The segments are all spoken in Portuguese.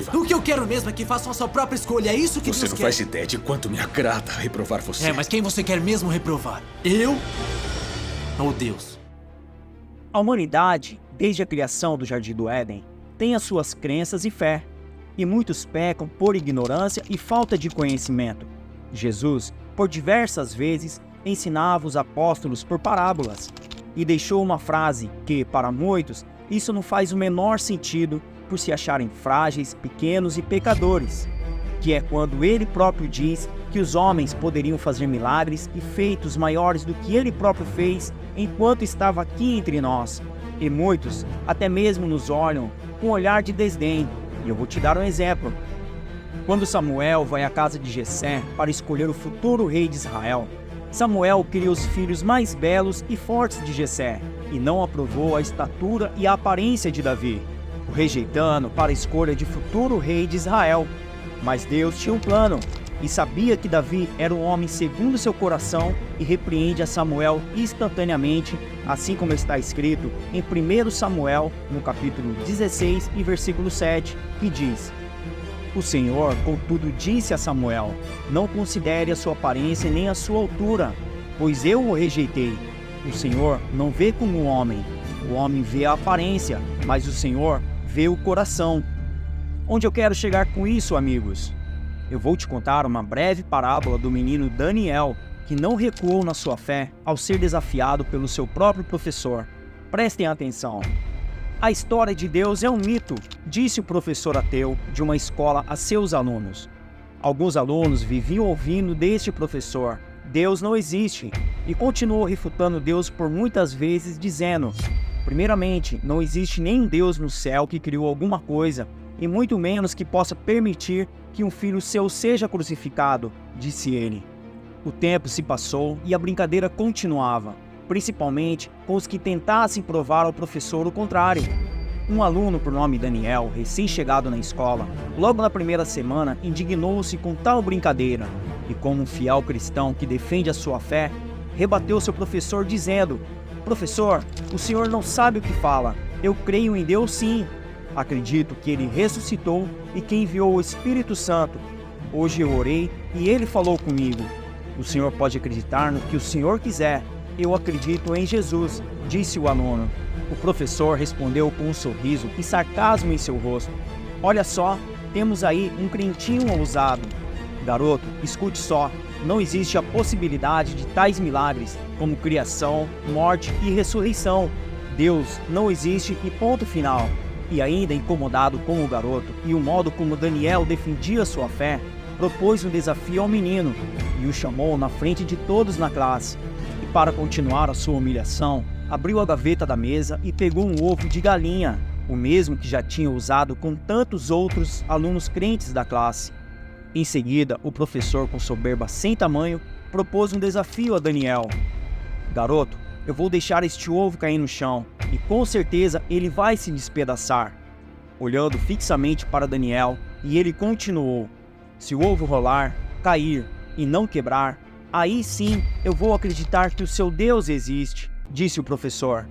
negativa. O que eu quero mesmo é que façam a sua própria escolha. É isso que Deus Você quer. não faz ideia de quanto me agrada reprovar você. Mas quem você quer mesmo reprovar? Eu ou Deus? A humanidade, desde a criação do Jardim do Éden, tem as suas crenças e fé. E muitos pecam por ignorância e falta de conhecimento. Jesus, por diversas vezes, ensinava os apóstolos por parábolas. E deixou uma frase que, para muitos, isso não faz o menor sentido por se acharem frágeis, pequenos e pecadores. Que é quando ele próprio diz que os homens poderiam fazer milagres e feitos maiores do que ele próprio fez enquanto estava aqui entre nós. E muitos até mesmo nos olham com um olhar de desdém. E eu vou te dar um exemplo. Quando Samuel vai à casa de Jessé para escolher o futuro rei de Israel, Samuel queria os filhos mais belos e fortes de Jessé, e não aprovou a estatura e a aparência de Davi, o rejeitando para a escolha de futuro rei de Israel. Mas Deus tinha um plano, e sabia que Davi era um homem segundo seu coração, e repreende a Samuel instantaneamente, assim como está escrito em 1 Samuel, no capítulo 16 e versículo 7, que diz: O Senhor, contudo, disse a Samuel: Não considere a sua aparência nem a sua altura, pois eu o rejeitei. O Senhor não vê como o homem vê a aparência, mas o Senhor vê o coração. Onde eu quero chegar com isso, amigos? Eu vou te contar uma breve parábola do menino Daniel, que não recuou na sua fé ao ser desafiado pelo seu próprio professor. Prestem atenção. A história de Deus é um mito, disse o professor ateu de uma escola a seus alunos. Alguns alunos viviam ouvindo deste professor: Deus não existe, e continuou refutando Deus por muitas vezes, dizendo: primeiramente, não existe nenhum Deus no céu que criou alguma coisa, e muito menos que possa permitir que um filho seu seja crucificado, disse ele. O tempo se passou e a brincadeira continuava, principalmente com os que tentassem provar ao professor o contrário. Um aluno por nome Daniel, recém-chegado na escola, logo na primeira semana indignou-se com tal brincadeira, e como um fiel cristão que defende a sua fé, rebateu seu professor dizendo: Professor, o senhor não sabe o que fala, eu creio em Deus sim. Acredito que ele ressuscitou e que enviou o Espírito Santo. Hoje eu orei e ele falou comigo. O senhor pode acreditar no que o senhor quiser. Eu acredito em Jesus, disse o aluno. O professor respondeu com um sorriso e sarcasmo em seu rosto: Olha só, temos aí um crentinho ousado. Garoto, escute só, não existe a possibilidade de tais milagres, como criação, morte e ressurreição. Deus não existe e ponto final. E ainda incomodado com o garoto e o modo como Daniel defendia sua fé, propôs um desafio ao menino e o chamou na frente de todos na classe. E para continuar a sua humilhação, abriu a gaveta da mesa e pegou um ovo de galinha, o mesmo que já tinha usado com tantos outros alunos crentes da classe. Em seguida, o professor, com soberba sem tamanho, propôs um desafio a Daniel. Garoto, eu vou deixar este ovo cair no chão, e com certeza ele vai se despedaçar. Olhando fixamente para Daniel, e ele continuou: Se o ovo rolar, cair e não quebrar, aí sim eu vou acreditar que o seu Deus existe, disse o professor.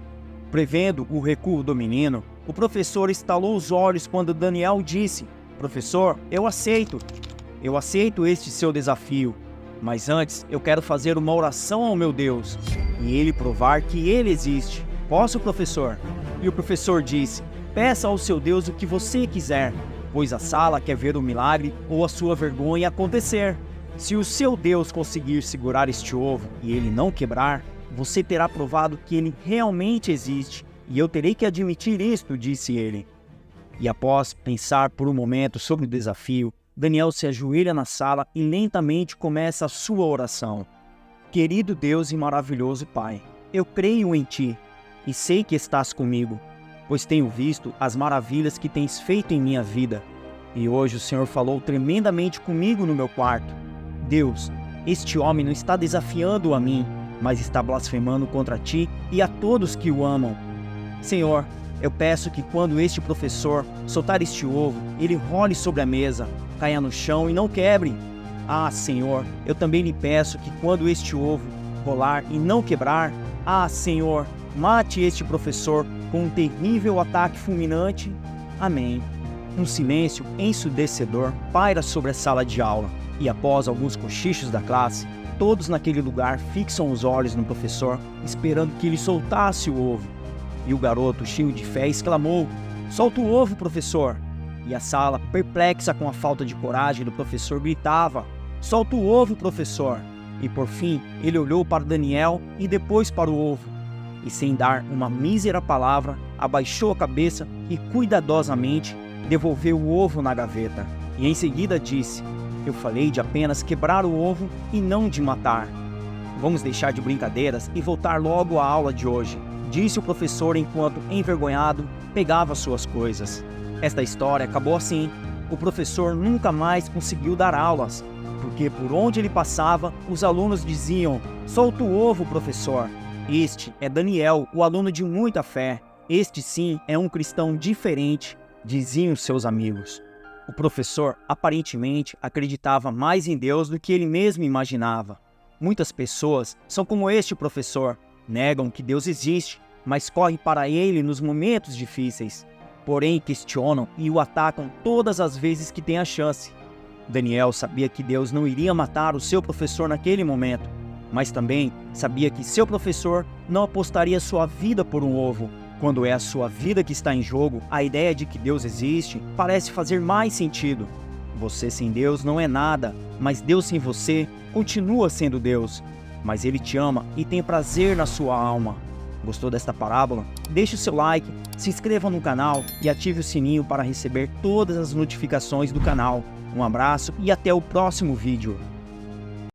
Prevendo o recuo do menino, o professor estalou os olhos quando Daniel disse: Professor, eu aceito este seu desafio. Mas antes eu quero fazer uma oração ao meu Deus e ele provar que ele existe. Posso, professor? E o professor disse: Peça ao seu Deus o que você quiser, pois a sala quer ver o milagre ou a sua vergonha acontecer. Se o seu Deus conseguir segurar este ovo e ele não quebrar, você terá provado que ele realmente existe, e eu terei que admitir isto, disse ele. E após pensar por um momento sobre o desafio, Daniel se ajoelha na sala e lentamente começa a sua oração. Querido Deus e maravilhoso Pai, eu creio em Ti e sei que estás comigo, pois tenho visto as maravilhas que tens feito em minha vida. E hoje o Senhor falou tremendamente comigo no meu quarto. Deus, este homem não está desafiando a mim, mas está blasfemando contra Ti e a todos que o amam. Senhor, eu peço que quando este professor soltar este ovo, ele role sobre a mesa, caia no chão e não quebre. Ah, Senhor, eu também lhe peço que quando este ovo rolar e não quebrar, ah, Senhor, mate este professor com um terrível ataque fulminante. Amém. Um silêncio ensurdecedor paira sobre a sala de aula, e após alguns cochichos da classe, todos naquele lugar fixam os olhos no professor, esperando que ele soltasse o ovo. E o garoto, cheio de fé, exclamou: "Solta o ovo, professor!" E a sala, perplexa com a falta de coragem do professor, gritava: "Solta o ovo, professor!" E por fim, ele olhou para Daniel e depois para o ovo. E sem dar uma mísera palavra, abaixou a cabeça e cuidadosamente devolveu o ovo na gaveta. E em seguida disse: "Eu falei de apenas quebrar o ovo e não de matar." "Vamos deixar de brincadeiras e voltar logo à aula de hoje", disse o professor enquanto, envergonhado, pegava suas coisas. Esta história acabou assim. O professor nunca mais conseguiu dar aulas, porque por onde ele passava, os alunos diziam: "Solta o ovo, professor." "Este é Daniel, o aluno de muita fé. Este sim é um cristão diferente", diziam seus amigos. O professor aparentemente acreditava mais em Deus do que ele mesmo imaginava. Muitas pessoas são como este professor, negam que Deus existe, mas correm para ele nos momentos difíceis. Porém, questionam e o atacam todas as vezes que têm a chance. Daniel sabia que Deus não iria matar o seu professor naquele momento, mas também sabia que seu professor não apostaria sua vida por um ovo. Quando é a sua vida que está em jogo, a ideia de que Deus existe parece fazer mais sentido. Você sem Deus não é nada, mas Deus sem você continua sendo Deus. Mas Ele te ama e tem prazer na sua alma. Gostou desta parábola? Deixe o seu like, se inscreva no canal e ative o sininho para receber todas as notificações do canal. Um abraço e até o próximo vídeo.